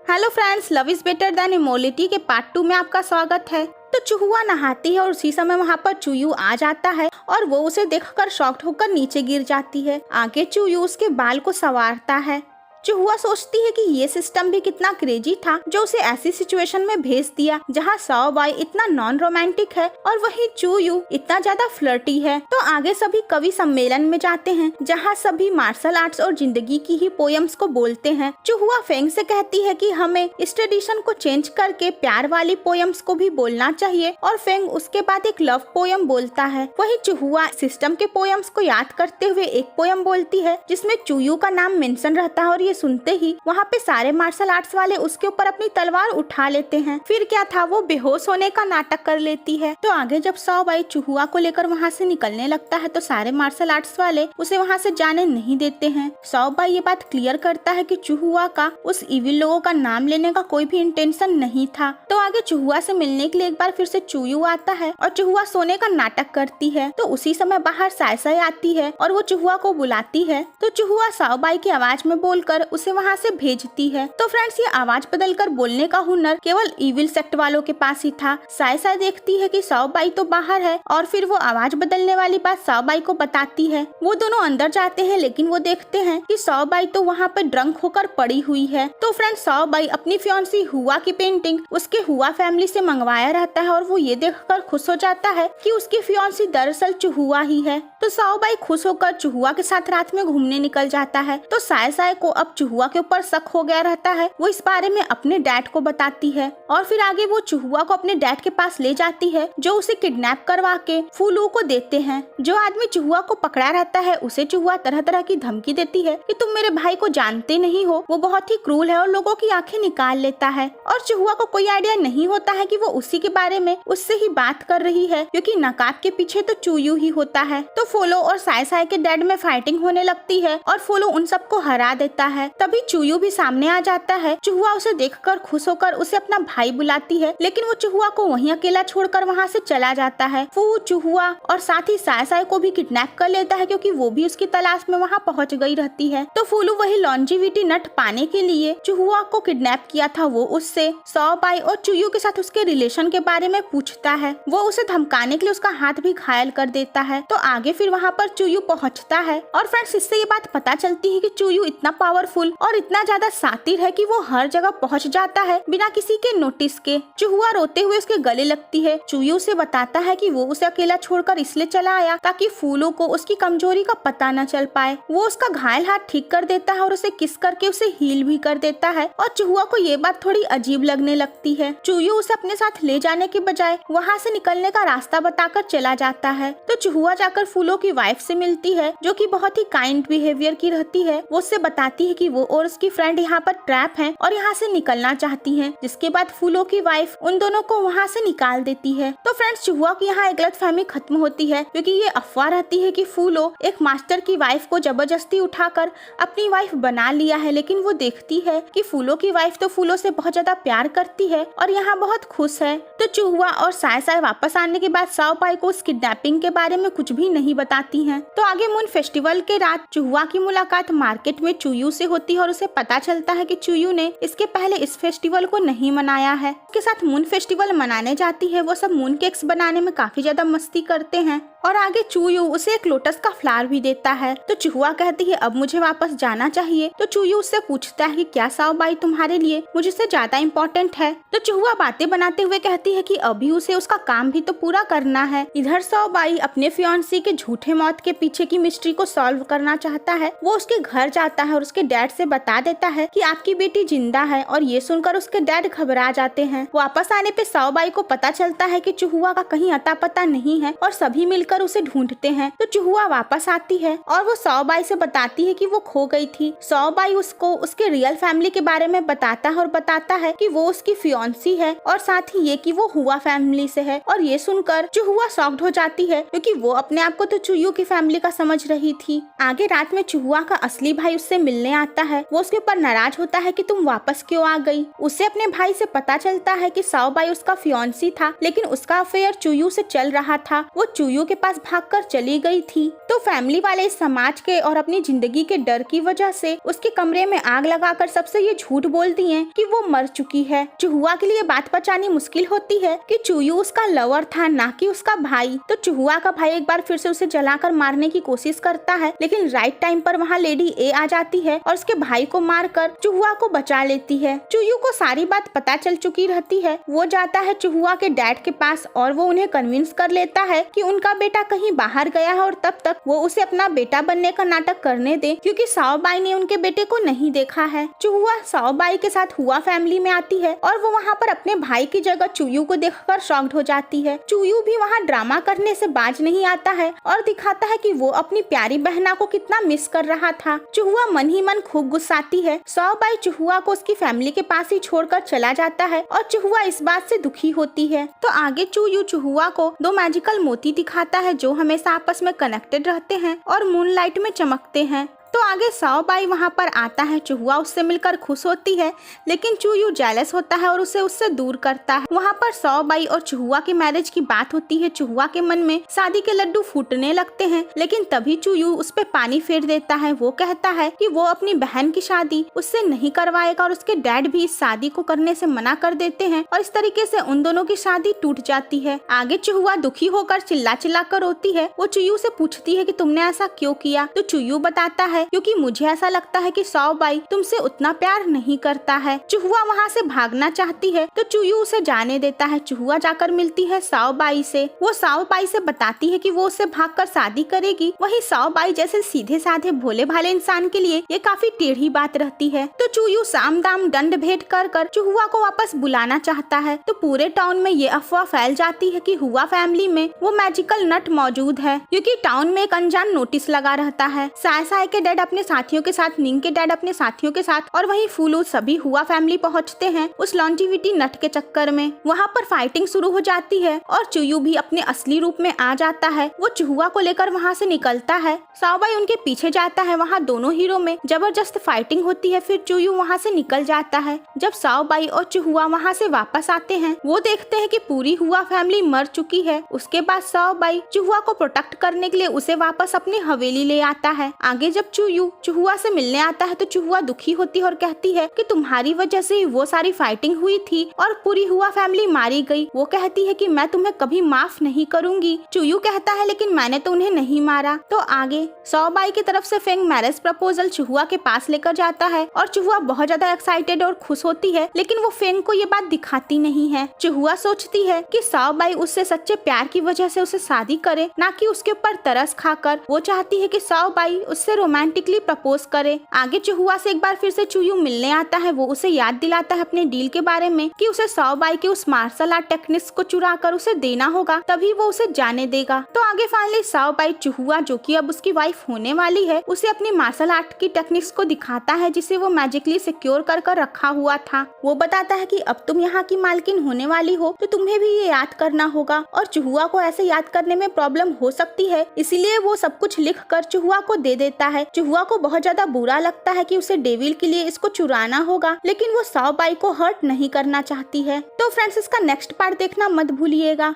Hello friends, love is better than इमोलिटी के part 2 में आपका स्वागत है। तो चूहुआ नहाती है और उसी समय वहाँ पर चूयू आ जाता है और वो उसे देखकर शॉक्ड होकर नीचे गिर जाती है। आगे चूयू उसके बाल को संवारता है। चूहुआ सोचती है कि ये सिस्टम भी कितना क्रेजी था जो उसे ऐसी सिचुएशन में भेज दिया जहाँ साओ बाई इतना नॉन रोमांटिक है और वही चूयू इतना ज्यादा फ्लर्टी है। तो आगे सभी कवि सम्मेलन में जाते हैं जहाँ सभी मार्शल आर्ट्स और जिंदगी की ही पोयम्स को बोलते हैं। चूहुआ फेंग से कहती है कि हमें इस ट्रेडिशन को चेंज करके प्यार वाली पोयम्स को भी बोलना चाहिए और फेंग उसके बाद एक लव पोयम बोलता है। वही चूहुआ सिस्टम के पोयम्स को याद करते हुए एक पोयम बोलती है जिसमें चूयू का नाम मेंशन रहता है और ये सुनते ही वहाँ पे सारे मार्शल आर्ट्स वाले उसके ऊपर अपनी तलवार उठा लेते हैं। फिर क्या था, वो बेहोश होने का नाटक कर लेती है। तो आगे जब साओ बाई चूहुआ को लेकर वहाँ से निकलने लगता है तो सारे मार्शल आर्ट्स वाले उसे वहाँ से जाने नहीं देते हैं। साओ बाई ये बात क्लियर करता है कि चूहुआ का उस इविल लोगों का नाम लेने का कोई भी इंटेंशन नहीं था। तो आगे चूहुआ से मिलने के लिए एक बार फिर से चूयू आता है और चूहुआ सोने का नाटक करती है। तो उसी समय बाहर साय साय आती है और वो चूहुआ को बुलाती है। तो चूहुआ साओ बाई की आवाज में बोलकर उसे वहाँ से भेजती है। तो फ्रेंड्स, ये आवाज बदलकर बोलने का हुनर केवल इविल सेक्ट वालों के पास ही था। साय साय देखती है कि साओ बाई तो बाहर है और फिर वो आवाज बदलने वाली बात साओ बाई को बताती है। वो दोनों अंदर जाते हैं लेकिन वो देखते हैं कि साओ बाई तो वहाँ पे ड्रंक होकर पड़ी हुई है। तो फ्रेंड्स, साओ बाई अपनी फियांसी हुआ की पेंटिंग उसके हुआ फैमिली से मंगवाया रहता है और वो ये देखकर खुश हो जाता है कि उसकी फियांसी दरअसल चूहुआ ही है। तो साओ बाई खुश होकर चूहुआ के साथ रात में घूमने निकल जाता है। तो साय साय को अब चूहुआ के ऊपर शक हो गया रहता है। वो इस बारे में अपने डैड को बताती है और फिर आगे वो चूहुआ को अपने डैड के पास ले जाती है जो उसे किडनैप करवा के फूलू को देते हैं। जो आदमी चूहुआ को पकड़ा रहता है उसे चूहुआ तरह तरह की धमकी देती है कि तुम मेरे भाई को जानते नहीं हो, वो बहुत ही क्रूर है और लोगों की आंखें निकाल लेता है। और चूहुआ को कोई आइडिया नहीं होता है कि वो उसी के बारे में उससे ही बात कर रही है क्योंकि नकाब के पीछे तो चूयू ही होता है। तो फोलो और साय साय के डैड में फाइटिंग होने लगती है और फोलो उन सबको हरा देता है। तभी चूयू भी सामने आ जाता है। चूहुआ उसे देखकर खुश होकर उसे अपना भाई बुलाती है लेकिन वो चूहुआ को वहीं अकेला छोड़कर वहाँ से चला जाता है। वो चूहुआ और साथ ही साय साय को भी किडनैप कर लेता है क्योंकि वो भी उसकी तलाश में वहाँ पहुँच गई रहती है। तो फूलू वही लॉन्जिविटी नट पाने के लिए चूहुआ को किडनैप किया था, वो उससे साओ बाई और चूयू के साथ उसके रिलेशन के बारे में पूछता है। वो उसे धमकाने के लिए उसका हाथ भी घायल कर देता है। तो आगे फिर वहाँ पर चूयू पहुँचता है और फ्रेंड्स, इससे ये बात पता चलती है कि चूयू इतना पावरफुल और इतना ज्यादा सातिर है कि वो हर जगह पहुंच जाता है बिना किसी के नोटिस के। चूहुआ रोते हुए उसके गले लगती है। चूयू से बताता है कि वो उसे अकेला छोड़कर इसलिए चला आया ताकि फूलों को उसकी कमजोरी का पता न चल पाए। वो उसका घायल हाथ ठीक कर देता है और उसे किस करके उसे हील भी कर देता है। और चूहुआ को ये बात थोड़ी अजीब लगने लगती है। चूयू उसे अपने साथ ले जाने के बजाय वहाँ से निकलने का रास्ता बताकर चला जाता है। तो चूहुआ जाकर फूलों की वाइफ से मिलती है जो कि बहुत ही काइंड बिहेवियर की रहती है। वो उससे बताती है कि वो और उसकी फ्रेंड यहाँ पर ट्रैप हैं और यहाँ से निकलना चाहती हैं। जिसके बाद फूलों की वाइफ उन दोनों को वहाँ से निकाल देती है। तो फ्रेंड्स, चूहुआ की यहाँ एक गलतफहमी खत्म होती है क्योंकि ये अफवाह रहती है कि फूलो एक मास्टर की वाइफ को जबरदस्ती उठाकर अपनी वाइफ बना लिया है, लेकिन वो देखती है कि फूलों की वाइफ तो फूलों से बहुत ज्यादा प्यार करती है और यहाँ बहुत खुश है। तो चूहुआ और साय साय वापस आने के बाद साओ बाई को उस किडनैपिंग के बारे में कुछ भी नहीं बताती हैं। तो आगे मून फेस्टिवल के रात चूहुआ की मुलाकात मार्केट में चूयू से होती है और उसे पता चलता है कि चूयू ने इसके पहले इस फेस्टिवल को नहीं मनाया है। उसके साथ मून फेस्टिवल मनाने जाती है। वो सब मून केक्स बनाने में काफी ज्यादा मस्ती करते हैं और आगे चूयू उसे एक लोटस का फ्लावर भी देता है। तो चूहुआ कहती है अब मुझे वापस जाना चाहिए। तो चूयू उससे पूछता है कि क्या साओ बाई तुम्हारे लिए मुझसे ज्यादा इम्पोर्टेंट है। तो चूहुआ बातें बनाते हुए कहती है कि अभी उसे उसका काम भी तो पूरा करना है। इधर साओ बाई अपने फियांसी के झूठे मौत के पीछे की मिस्ट्री को सॉल्व करना चाहता है। वो उसके घर जाता है और उसके डैड से बता देता है कि आपकी बेटी जिंदा है और ये सुनकर उसके डैड घबरा जाते हैं। वापस आने पे साओ बाई को पता चलता है कि चूहुआ का कहीं अता पता नहीं है और सभी मिलकर उसे ढूंढते हैं। तो चूहुआ वापस आती है और वो साओ बाई से बताती है कि वो खो गई थी। साओ बाई उसको उसके रियल फैमिली के बारे में बताता है और बताता है कि वो उसकी फियांसी है और साथ ही ये कि वो हुआ फैमिली से है। और ये सुनकर चूहुआ शॉक्ड हो जाती है क्योंकि वो अपने आप को तो चूयू की फैमिली का समझ रही थी। आगे रात में चूहुआ का असली भाई उससे मिलने आता है। वो उसके ऊपर नाराज होता है कि तुम वापस क्यों आ गई। उसे अपने भाई से पता चलता है कि साओ बाई उसका फियांसी था लेकिन उसका अफेयर चूयू से चल रहा था। वो चूयू के पास भागकर चली गई थी। तो फैमिली वाले इस समाज के और अपनी जिंदगी के डर की वजह से उसके कमरे में आग लगाकर सबसे ये झूठ बोलती हैं कि वो मर चुकी है। चुहुआ के लिए बात पचानी मुश्किल होती है कि चुयू उसका लवर था, ना कि उसका भाई। तो चुहुआ का भाई एक बार फिर से उसे जलाकर मारने की कोशिश करता है, लेकिन राइट टाइम पर वहाँ लेडी ए आ जाती है और उसके भाई को मारकर चुहुआ को बचा लेती है। चुयू को सारी बात पता चल चुकी रहती है। वो जाता है चुहुआ के डैड के पास और वो उन्हें कन्विंस कर लेता है कि उनका बेटा कहीं बाहर गया है और तब तक वो उसे अपना बेटा बनने का नाटक करने दे, क्योंकि साओबाई ने उनके बेटे को नहीं देखा है। चुहुआ साओबाई के साथ हुआ फैमिली में आती है और वो वहाँ पर अपने भाई की जगह चुयू को देखकर शॉक्ड हो जाती है। चुयू भी वहाँ ड्रामा करने से बाज नहीं आता है और दिखाता है कि वो अपनी प्यारी बहना को कितना मिस कर रहा था। चुहुआ मन ही मन खूब गुस्साती है। साओबाई चुहुआ को उसकी फैमिली के पास ही छोड़कर चला जाता है और चुहुआ इस बात से दुखी होती है। तो आगे चुयू चुहुआ को 2 मैजिकल मोती दिखाता है जो हमेशा आपस में कनेक्टेड रहते हैं और मूनलाइट में चमकते हैं। तो आगे साओबाई वहाँ पर आता है। चुहुआ उससे मिलकर खुश होती है, लेकिन चुयू जेलस होता है और उसे उससे दूर करता है। वहाँ पर साओबाई और चुहुआ के मैरिज की बात होती है। चुहुआ के मन में शादी के लड्डू फूटने लगते हैं, लेकिन तभी चुयू उस पे पानी फेर देता है। वो कहता है कि वो अपनी बहन की शादी उससे नहीं करवाएगा और उसके डैड भी इस शादी को करने से मना कर देते हैं और इस तरीके से उन दोनों की शादी टूट जाती है। आगे चुहुआ दुखी होकर चिल्ला चिल्ला कर रोती है। वो चुयू से पूछती है कि तुमने ऐसा क्यों किया। तो चुयू बताता है क्योंकि मुझे ऐसा लगता है कि साओबाई तुमसे उतना प्यार नहीं करता है। चुहुआ वहाँ से भागना चाहती है तो चुयू उसे जाने देता है। चुहुआ जाकर मिलती है साओबाई से। वो साओबाई से बताती है कि वो उससे भागकर शादी करेगी। वहीं साओबाई जैसे सीधे साधे भोले भाले इंसान के लिए ये काफी टेढ़ी बात रहती है। तो चुयू साम दाम दंड भेंट कर कर चुहुआ को वापस बुलाना चाहता है। तो पूरे टाउन में ये अफवाह फैल जाती है कि हुआ फैमिली में वो मैजिकल नट मौजूद है, क्योंकि टाउन में एक अनजान नोटिस लगा रहता है। साय साय के डैड अपने साथियों के साथ, निंग के डैड अपने साथियों के साथ और वहीं फूलू सभी हुआ फैमिली पहुंचते हैं उस लॉन्जिविटी नट के चक्कर में। वहाँ पर फाइटिंग शुरू हो जाती है और चुयू भी अपने असली रूप में आ जाता है। वो चुहुआ को लेकर वहाँ से निकलता है। साओबाई उनके पीछे जाता है। वहाँ दोनों हीरो में जबरदस्त फाइटिंग होती है। फिर चुयू वहाँ से निकल जाता है। जब साओबाई और चुहुआ वहाँ से वापस आते हैं, वो देखते हैं कि पूरी हुआ फैमिली मर चुकी है। उसके बाद साओबाई चुहुआ को प्रोटेक्ट करने के लिए उसे वापस अपनी हवेली ले आता है। आगे जब चुयू चुहुआ से मिलने आता है तो चुहुआ दुखी होती है और कहती है कि तुम्हारी वजह से वो सारी फाइटिंग हुई थी और पूरी हुआ फैमिली मारी गई। वो कहती है कि मैं तुम्हें कभी माफ नहीं करूंगी। चुयू कहता है लेकिन मैंने तो उन्हें नहीं मारा। तो आगे साओबाई की तरफ से फेंग मैरिज प्रपोजल चुहुआ के पास लेकर जाता है और चुहुआ बहुत ज्यादा एक्साइटेड और खुश होती है, लेकिन वो फेंग को ये बात दिखाती नहीं है। चुहुआ सोचती है कि साओबाई उससे सच्चे प्यार की वजह से उसे शादी करे, ना कि उसके ऊपर तरस खाकर। वो चाहती है कि साओबाई उससे रोमांटिकली प्रपोज करे। आगे चुहुआ से एक बार फिर से चुयू मिलने आता है। वो उसे याद दिलाता है अपने डील के बारे में कि उसे साओबाई के उस मार्शल आर्ट टेक्निक्स को चुरा कर उसे देना होगा, तभी वो उसे जाने देगा। तो आगे फाइनली साओबाई चुहुआ, जो कि अब उसकी वाइफ होने वाली है, उसे अपनी मार्शल आर्ट की टेक्निक्स को दिखाता है जिसे वो मैजिकली सिक्योर कर रखा हुआ था। वो बताता है कि अब तुम यहाँ की मालकिन होने वाली हो तो तुम्हें भी ये याद करना होगा, और चुहुआ को ऐसे याद करने में प्रॉब्लम हो सकती है, इसीलिए वो सब कुछ लिख कर चुहुआ को दे देता है। चुहुआ को बहुत ज्यादा बुरा लगता है कि उसे डेविल के लिए इसको चुराना होगा, लेकिन वो साओबाई को हर्ट नहीं करना चाहती है। तो फ्रेंड्स, इसका नेक्स्ट पार्ट देखना मत भूलिएगा।